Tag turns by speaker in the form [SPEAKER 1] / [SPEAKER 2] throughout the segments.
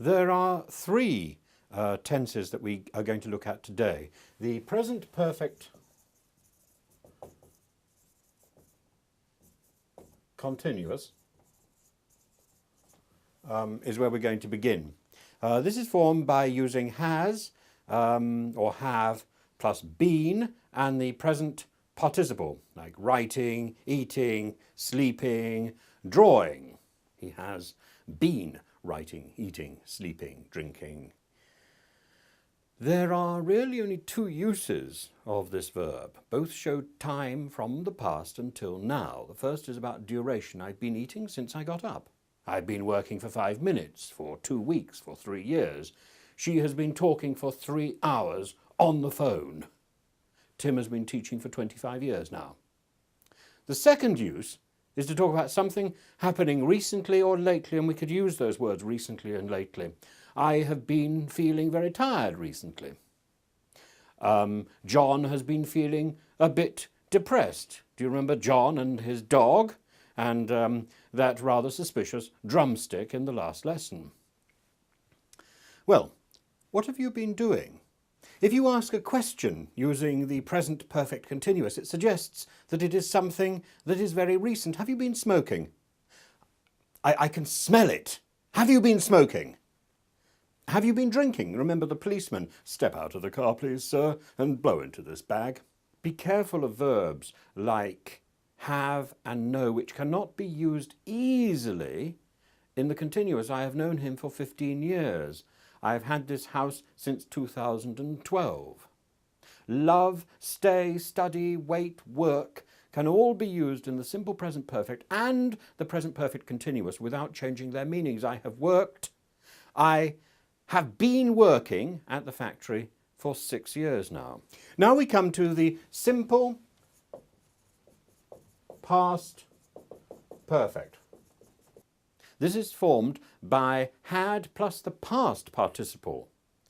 [SPEAKER 1] There are three tenses that we are going to look at today. The present perfect continuous is where we're going to begin. This is formed by using has or have plus been and the present participle, like writing, eating, sleeping, drawing. He has been writing, eating, sleeping, drinking. There are really only two uses of this verb. Both show time from the past until now. The first is about duration. I've been eating since I got up. I've been working for 5 minutes, for 2 weeks, for 3 years. She has been talking for 3 hours on the phone. Tim has been teaching for 25 years now. The second use is to talk about something happening recently or lately, and we could use those words recently and lately. I have been feeling very tired recently. John has been feeling a bit depressed. Do you remember John and his dog and that rather suspicious drumstick in the last lesson? Well, what have you been doing? If you ask a question using the present perfect continuous, it suggests that it is something that is very recent. Have you been smoking? I can smell it. Have you been smoking? Have you been drinking? Remember the policeman. Step out of the car, please, sir, and blow into this bag. Be careful of verbs like have and know, which cannot be used easily in the continuous. I have known him for 15 years. I've had this house since 2012. Love, stay, study, wait, work can all be used in the simple present perfect and the present perfect continuous without changing their meanings. I have worked. I have been working at the factory for 6 years now. Now we come to the simple past perfect. This is formed by had plus the past participle.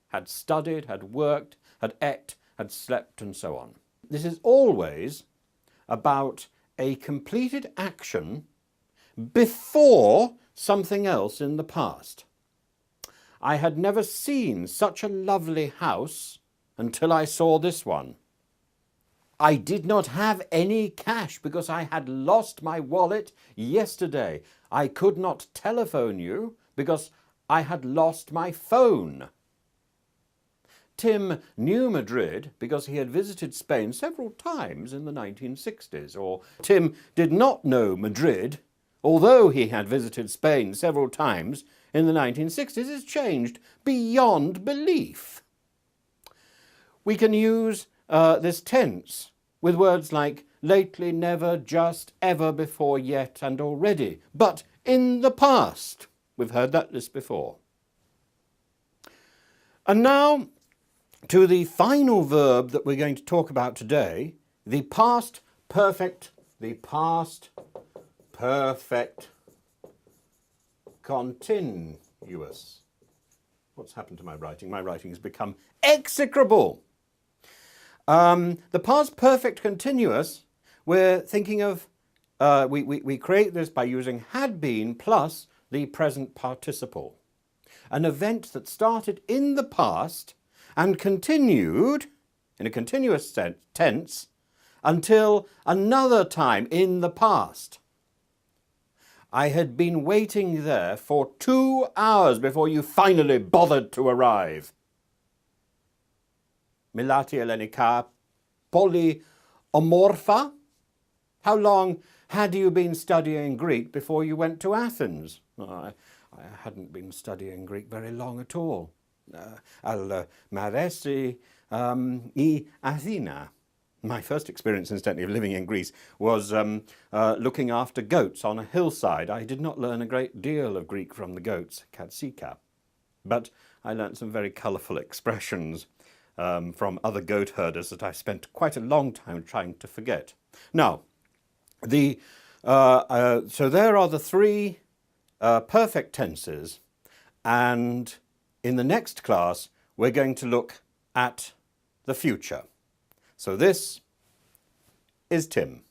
[SPEAKER 1] Had studied, had worked, had ate, had slept, and so on. This is always about a completed action before something else in the past. I had never seen such a lovely house until I saw this one. I did not have any cash because I had lost my wallet yesterday. I could not telephone you because I had lost my phone. Tim knew Madrid because he had visited Spain several times in the 1960s. Or Tim did not know Madrid, although he had visited Spain several times in the 1960s. It's changed beyond belief. We can use this tense with words like lately, never, just, ever, before, yet, and already. But in the past. We've heard that list before. And now to the final verb that we're going to talk about today, the past perfect continuous. What's happened to my writing? My writing has become execrable. The past perfect continuous, we're thinking of, we create this by using had been plus the present participle. An event that started in the past and continued in a continuous tense until another time in the past. I had been waiting there for 2 hours before you finally bothered to arrive. Milati Elenika polyomorpha. How long had you been studying Greek before you went to Athens? I hadn't been studying Greek very long at all. Al maresi I Athena. My first experience, incidentally, of living in Greece was looking after goats on a hillside. I did not learn a great deal of Greek from the goats, katsika, but I learnt some very colourful expressions from other goat herders that I spent quite a long time trying to forget. Now, so there are the three perfect tenses, and in the next class we're going to look at the future. So this is Tim.